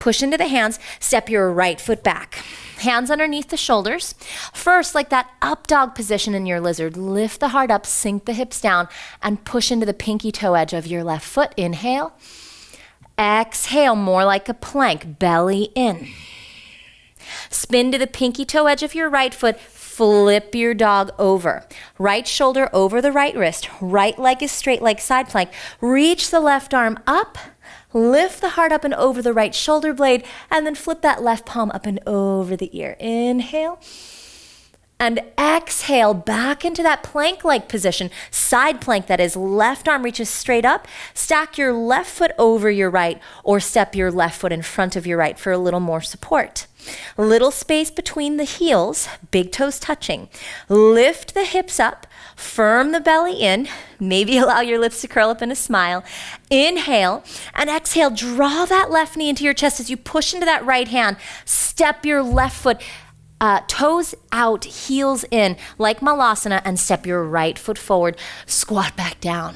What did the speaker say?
Push into the hands, step your right foot back. Hands underneath the shoulders. First, like that up dog position in your lizard, lift the heart up, sink the hips down, and push into the pinky toe edge of your left foot. Inhale. Exhale, more like a plank, belly in. Spin to the pinky toe edge of your right foot. Flip your dog over. Right shoulder over the right wrist. Right leg is straight like side plank. Reach the left arm up. Lift the heart up and over the right shoulder blade, and then flip that left palm up and over the ear. Inhale. And exhale back into that plank-like position, side plank that is. Left arm reaches straight up. Stack your left foot over your right or step your left foot in front of your right for a little more support. Little space between the heels, big toes touching. Lift the hips up, firm the belly in, maybe allow your lips to curl up in a smile. Inhale and exhale, draw that left knee into your chest as you push into that right hand. Step your left foot toes out, heels in, like Malasana, and step your right foot forward. Squat back down.